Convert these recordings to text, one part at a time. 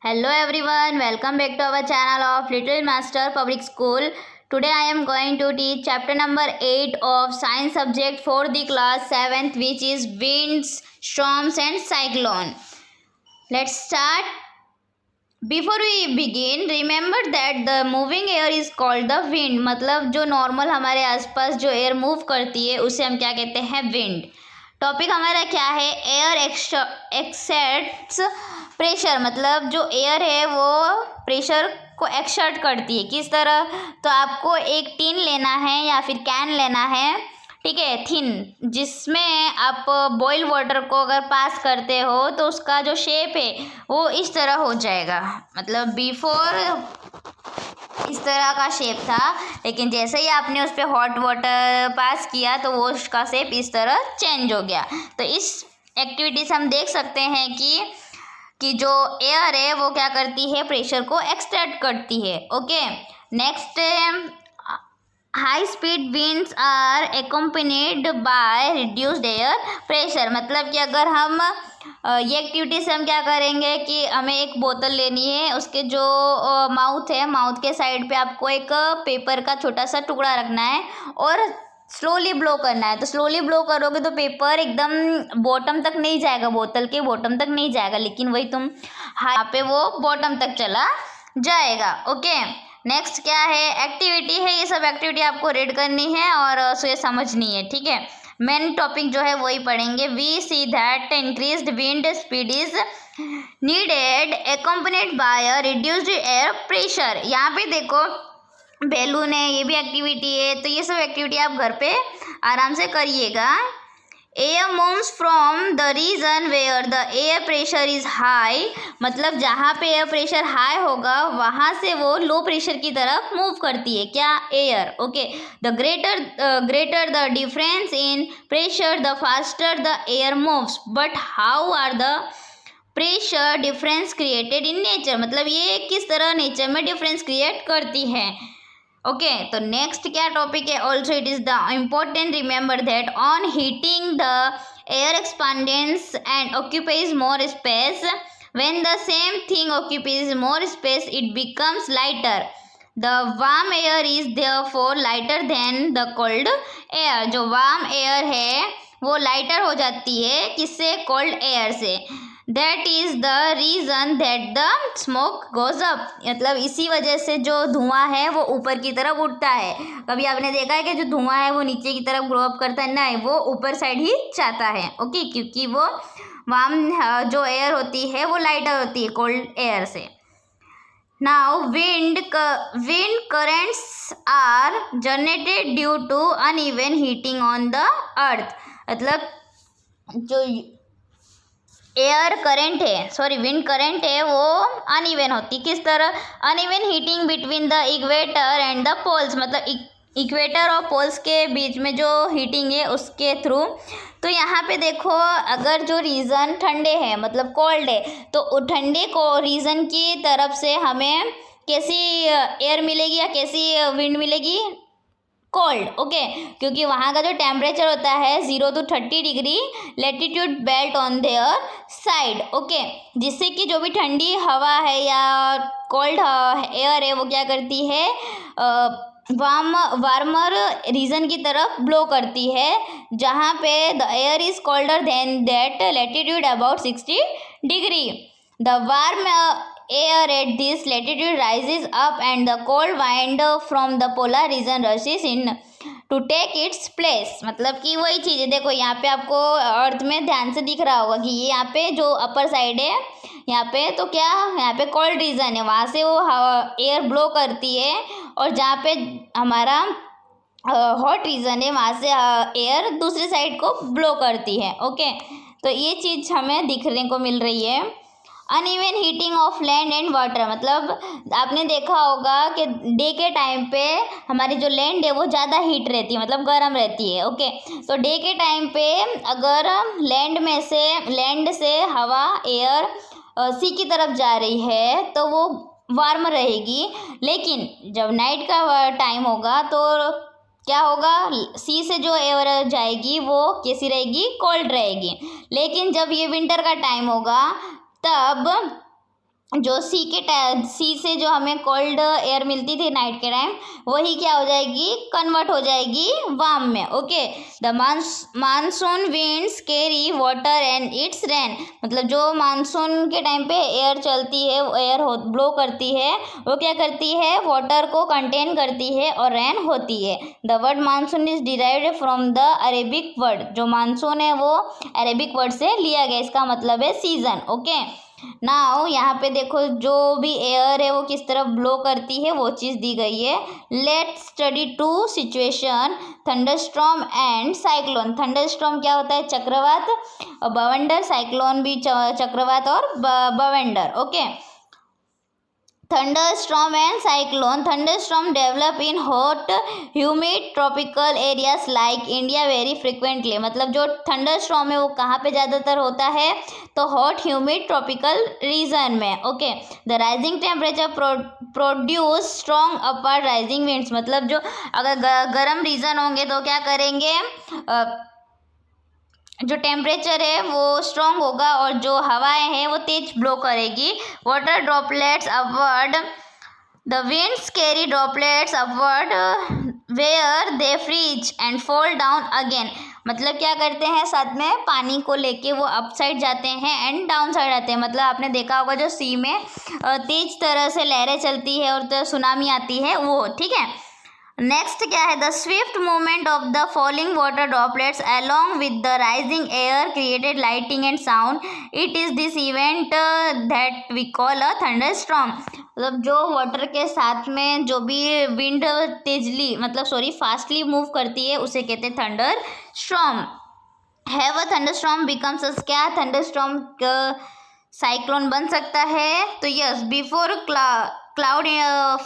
Hello everyone, welcome back to our channel of Little Master Public School. Today I am going to teach chapter number 8 of science subject for the class 7th, which is winds, storms and cyclone. Let's start. Before we begin, remember that the moving air is called the wind. मतलब जो normal हमारे आसपास जो air move करती है उसे हम क्या कहते हैं? विंड. टॉपिक हमारा क्या है? Air exerts pressure. मतलब जो एयर है वो प्रेशर को एक्सर्ट करती है. किस तरह? तो आपको एक टिन लेना है या फिर कैन लेना है, ठीक है, थिन, जिसमें आप बॉयल वाटर को अगर पास करते हो तो उसका जो शेप है वो इस तरह हो जाएगा. मतलब बिफोर इस तरह का शेप था, लेकिन जैसे ही आपने उस पर हॉट वाटर पास किया तो वो उसका शेप इस तरह चेंज हो गया. तो इस एक्टिविटी से हम देख सकते हैं कि जो एयर है वो क्या करती है? प्रेशर को एक्सट्रैक्ट करती है. Okay, next, high speed winds are accompanied by reduced air pressure. मतलब कि अगर हम ये एक्टिविटी से हम क्या करेंगे कि हमें एक बोतल लेनी है, उसके जो माउथ है, माउथ के साइड पे आपको एक पेपर का छोटा सा टुकड़ा रखना है और स्लोली ब्लो करना है. तो स्लोली ब्लो करोगे तो पेपर एकदम बॉटम तक नहीं जाएगा, बोतल के बॉटम तक नहीं जाएगा, लेकिन वही तुम यहाँ पे वो बॉटम तक चला जाएगा. ओके, नेक्स्ट क्या है? एक्टिविटी है. ये सब एक्टिविटी आपको रीड करनी है और ये समझनी है, ठीक है. मेन टॉपिक जो है वही पढ़ेंगे. We see that increased wind speed is needed accompanied by a reduced air pressure. यहाँ पे देखो बैलून है, ये भी एक्टिविटी है. तो ये सब एक्टिविटी आप घर पे आराम से करिएगा. Air moves from the region where the air pressure is high. मतलब जहाँ पे एयर प्रेशर हाई होगा वहाँ से वो लो प्रेशर की तरफ मूव करती है. क्या? Air. Okay, the greater the difference in pressure the faster the air moves. But how are the pressure difference created in nature. मतलब ये किस तरह नेचर में डिफरेंस क्रिएट करती है. ओके, तो नेक्स्ट क्या टॉपिक है? Also it is the important. Remember that on heating the air expands and occupies more space. When the same thing occupies more space it becomes lighter. The warm air is therefore lighter than the cold air. जो warm air है वो lighter हो जाती है किससे? Cold air से. That is the reason that the smoke goes up. मतलब इसी वजह से जो धुआं है वो ऊपर की तरफ उठता है. कभी आपने देखा है कि जो धुआं है वो नीचे की तरफ ग्रो अप करता है? नहीं, वो ऊपर साइड ही जाता है. ओके, क्योंकि वो वार्म जो एयर होती है वो लाइटर होती है कोल्ड एयर से. Now wind currents are generated due to uneven heating on the earth. मतलब जो एयर करेंट है, सॉरी विंड करेंट है, वो अनइवन होती. किस तरह? Uneven heating between the equator and the poles. मतलब इक्वेटर और पोल्स के बीच में जो हीटिंग है उसके थ्रू. तो यहाँ पे देखो, अगर जो रीजन ठंडे हैं मतलब कोल्ड है, तो ठंडे को रीजन की तरफ से हमें कैसी एयर मिलेगी या कैसी विंड मिलेगी? कोल्ड. ओके, क्योंकि वहाँ का जो टेम्परेचर होता है 0 to 30 degree latitude belt on their side. Okay, जिससे कि जो भी ठंडी हवा है या कोल्ड एयर है वो क्या करती है? वार्मर रीजन की तरफ ब्लो करती है, जहाँ पे the air is colder than that latitude about 60 degree. The warm air at this latitude rises up and the cold wind from the polar region rushes in to take its place. मतलब कि वही चीज़ है. देखो यहाँ पे आपको अर्थ में ध्यान से दिख रहा होगा कि ये यहाँ पे जो अपर साइड है यहाँ पे, तो क्या यहाँ पे कोल्ड रीजन है, वहाँ से वो एयर ब्लो करती है, और जहाँ पे हमारा हॉट रीजन है वहाँ से एयर दूसरी साइड को ब्लो करती है. ओके, तो ये चीज़ हमें दिखने को मिल रही है. Uneven heating of land and water. मतलब आपने देखा होगा कि डे के टाइम पे हमारी जो लैंड है वो ज़्यादा हीट रहती है, मतलब गर्म रहती है. ओके, तो डे के टाइम पे अगर लैंड से हवा एयर सी की तरफ जा रही है तो वो वार्म रहेगी. लेकिन जब नाइट का टाइम होगा तो क्या होगा? सी से जो एयर जाएगी वो कैसी रहेगी? कोल्ड रहेगी. लेकिन जब ये विंटर का टाइम होगा तब जो सी से जो हमें कोल्ड एयर मिलती थी नाइट के टाइम, वही क्या हो जाएगी, कन्वर्ट हो जाएगी वार्म में। Okay, the monsoon winds carry water and it's rain, मतलब जो मानसून के टाइम पे एयर चलती है, एयर ब्लो करती है, वो क्या करती है, वाटर को कंटेन करती है और रेन होती है। The word monsoon is derived from the Arabic word, जो मानसून है वो अरेबिक वर्ड से लिया गया, इसका मतलब है सीजन। ओके, नाउ यहाँ पे देखो जो भी एयर है वो किस तरफ ब्लो करती है वो चीज़ दी गई है। Let's study two situation, thunderstorm and cyclone. Thunderstorm क्या होता है, चक्रवात, और बवंडर, साइक्लोन भी चक्रवात और बवंडर। Okay, thunderstorm and cyclone. Thunderstorm develop in hot humid tropical areas like India very frequently, मतलब जो thunderstorm है वो कहाँ पे ज़्यादातर होता है, तो hot humid tropical region में। Okay, the rising temperature produce strong upward rising winds, मतलब जो अगर गर्म रीजन होंगे तो क्या करेंगे, जो टेम्परेचर है वो स्ट्रॉन्ग होगा और जो हवाएं हैं वो तेज ब्लो करेगी। Water droplets upward, the winds carry droplets upward where they freeze and fall down again, मतलब क्या करते हैं, साथ में पानी को लेके वो अप साइड जाते हैं एंड डाउन साइड आते हैं। मतलब आपने देखा होगा जो सी में तेज तरह से लहरें चलती है और तो सुनामी आती है वो, ठीक है। नेक्स्ट क्या है, the swift movement of the falling water droplets along with the rising air created lighting and sound, it is this event that we call a thunderstorm, मतलब जो वाटर के साथ में जो भी विंड तेजली फास्टली मूव करती है उसे कहते हैं thunder storm. Have a thunderstorm becomes a, क्या थंडरस्टॉर्म साइक्लोन बन सकता है, तो yes, before cloud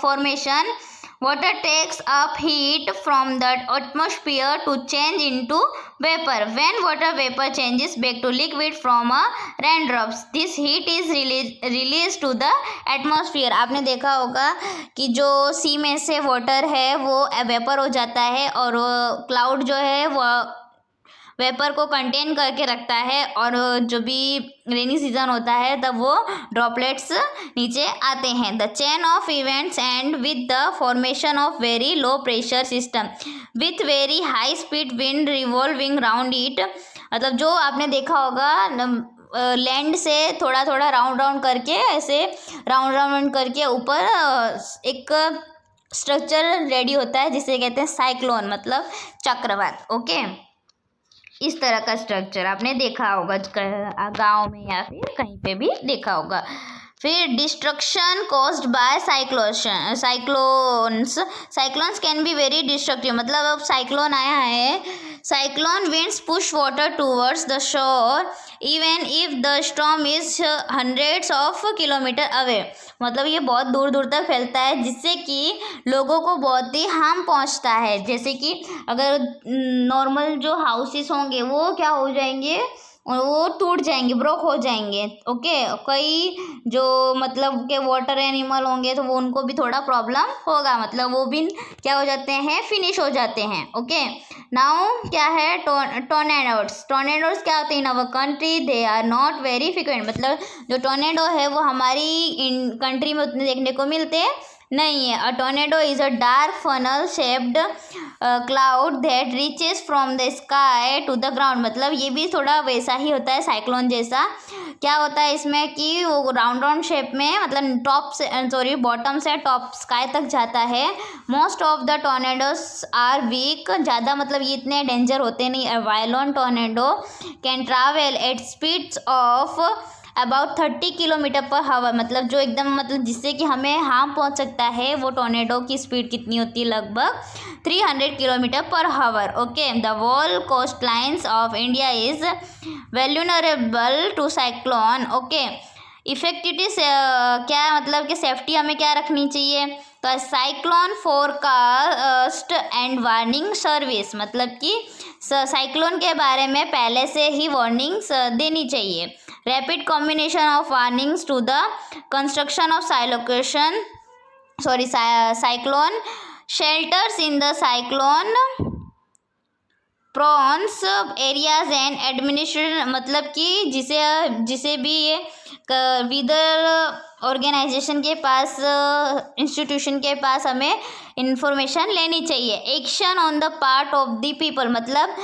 formation water takes up heat from the atmosphere to change into vapor. When water vapor changes back to liquid from a raindrops, this heat is released to the atmosphere. आपने देखा होगा कि जो सी में से water है वो vapour हो जाता है और क्लाउड जो है वो वेपर को कंटेन करके रखता है, और जो भी रेनी सीजन होता है तब वो ड्रॉपलेट्स नीचे आते हैं। The chain of events and with the formation of very low pressure system with very high speed wind revolving round it, मतलब जो आपने देखा होगा लैंड से थोड़ा थोड़ा राउंड करके, ऐसे राउंड करके ऊपर एक स्ट्रक्चर रेडी होता है जिसे कहते हैं साइक्लोन, मतलब चक्रवात। ओके, इस तरह का स्ट्रक्चर आपने देखा होगा गांव में या फिर कहीं पे भी देखा होगा। फिर destruction caused by cyclones can be very destructive, मतलब अब साइक्लोन आया है, cyclone winds push water towards the shore even if the storm is hundreds of kilometre away, मतलब ये बहुत दूर दूर तक फैलता है जिससे कि लोगों को बहुत ही हार्म पहुंचता है। जैसे कि अगर नॉर्मल जो हाउसेस होंगे वो क्या हो जाएंगे, वो टूट जाएंगे, ब्रोक हो जाएंगे। ओके, कई जो मतलब के वाटर एनिमल होंगे तो वो उनको भी थोड़ा प्रॉब्लम होगा, मतलब वो भी क्या हो जाते हैं, फिनिश हो जाते हैं। ओके, नाउ क्या है, टोर्नेडोज क्या होते हैं in our country, they are not very frequent, मतलब जो टोर्नेडो है वो हमारी कंट्री में उतने देखने को मिलते नहीं है। A tornado is a dark funnel shaped cloud that reaches from the sky to the ground, मतलब ये भी थोड़ा वैसा ही होता है साइक्लोन जैसा। क्या होता है इसमें कि वो राउंड शेप में, मतलब बॉटम से टॉप स्काई तक जाता है। Most of the tornadoes are weak, ज़्यादा मतलब ये इतने डेंजर होते नहीं। A violent tornado can travel at speeds of about 30 kilometre पर हावर, मतलब जो एकदम मतलब जिससे कि हमें हार्म पहुंच सकता है, वो टोर्नेडो की स्पीड कितनी होती है, लगभग 300 किलोमीटर पर hour. Okay, the whole coast lines of India is vulnerable to cyclone. Okay, effectivity क्या मतलब कि सेफ्टी हमें क्या रखनी चाहिए, तो cyclone forecast and warning service, मतलब कि साइक्लोन के बारे में पहले से ही वार्निंग्स देनी चाहिए। Rapid combination of warnings to the construction of cyclone shelters in the cyclone prones areas and administration, मतलब कि जिसे भी ये विदर ऑर्गेनाइजेशन के पास, इंस्टीट्यूशन के पास हमें इंफॉर्मेशन लेनी चाहिए। Action on the part of the people, मतलब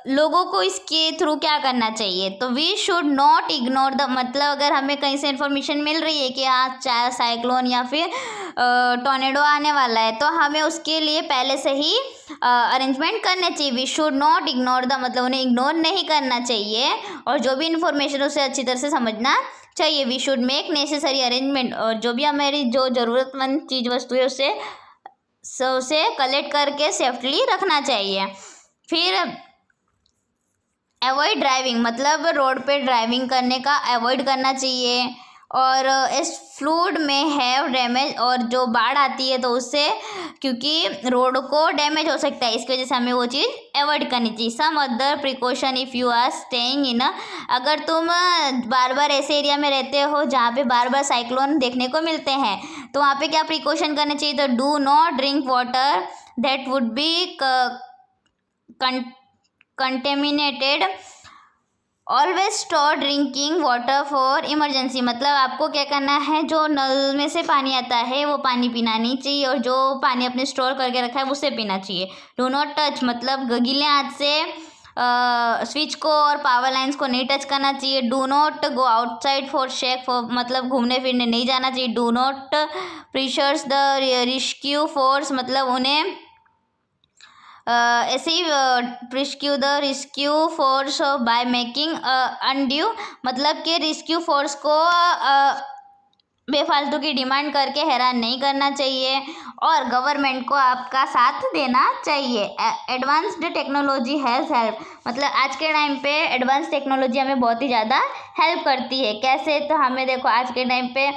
लोगों को इसके थ्रू क्या करना चाहिए, तो we should not ignore the, मतलब अगर हमें कहीं से इंफॉर्मेशन मिल रही है कि हाँ चाहे साइक्लोन या फिर टॉर्नेडो आने वाला है, तो हमें उसके लिए पहले से ही अरेंजमेंट करने चाहिए। We should not ignore the, मतलब उन्हें इग्नोर नहीं करना चाहिए और जो भी इंफॉर्मेशन उसे अच्छी तरह से समझना चाहिए। We should make necessary arrangement, और जो भी हमारी जो ज़रूरतमंद चीज़ वस्तु है उसे कलेक्ट करके सेफ्टली रखना चाहिए। फिर अवॉइड ड्राइविंग, मतलब रोड पे ड्राइविंग करने का अवॉइड करना चाहिए। और इस फ्लूड में हैव डैमेज, और जो बाढ़ आती है तो उससे, क्योंकि रोड को डैमेज हो सकता है, इसकी वजह से हमें वो चीज़ अवॉइड करनी चाहिए। Some other precaution if you are staying in, अगर तुम बार बार ऐसे एरिया में रहते हो जहाँ पे बार बार साइक्लोन देखने को मिलते हैं, तो वहाँ पे क्या प्रिकॉशन करने चाहिए, तो do not drink water that would be contaminated, always store drinking water for emergency, मतलब आपको क्या करना है, जो नल में से पानी आता है वो पानी पीना नहीं चाहिए, और जो पानी अपने स्टोर करके रखा है उसे पीना चाहिए। डू नॉट टच, मतलब गीले हाथ से स्विच को और पावर लाइंस को नहीं टच करना चाहिए। Do not go outside for shake, मतलब घूमने फिरने नहीं जाना चाहिए। Do not pressures the rescue force, मतलब उन्हें ऐसे ही rescue the rescue force by making undue, मतलब कि रेस्क्यू फोर्स को बेफालतू की डिमांड करके हैरान नहीं करना चाहिए, और गवर्नमेंट को आपका साथ देना चाहिए। एडवांस्ड टेक्नोलॉजी हैज़ हेल्प, मतलब आज के टाइम पे एडवांस टेक्नोलॉजी हमें बहुत ही ज़्यादा हेल्प करती है। कैसे, तो हमें देखो आज के टाइम पे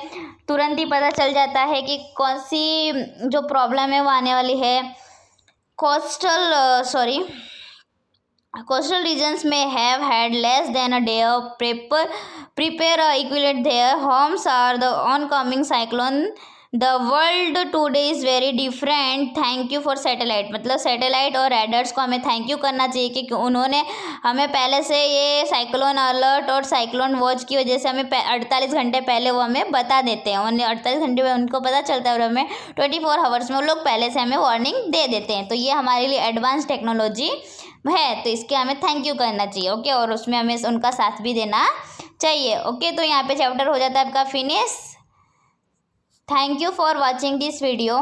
तुरंत ही पता चल जाता है कि कौन सी जो प्रॉब्लम है वो आने वाली है। Coastal regions may have had less than a day of prepare equivalent their homes are the oncoming cyclone. The world today is very different. Thank you for satellite, मतलब सैटेलाइट और रेडर्स को हमें thank you करना चाहिए कि उन्होंने हमें पहले से ये साइक्लोन अलर्ट और साइक्लोन वॉच की वजह से हमें 48 घंटे पहले वो हमें बता देते हैं। उन्हें 48 घंटे में उनको पता चलता है और हमें 24 आवर्स में वो लोग पहले से हमें वार्निंग दे देते हैं। तो ये हमारे लिए एडवांस टेक्नोलॉजी है, तो इसके हमें थैंक यू करना चाहिए। ओके, और उसमें हमें उनका साथ भी देना चाहिए। ओके, तो यहाँ पे चैप्टर हो जाता है आपका finish. Thank you for watching this video.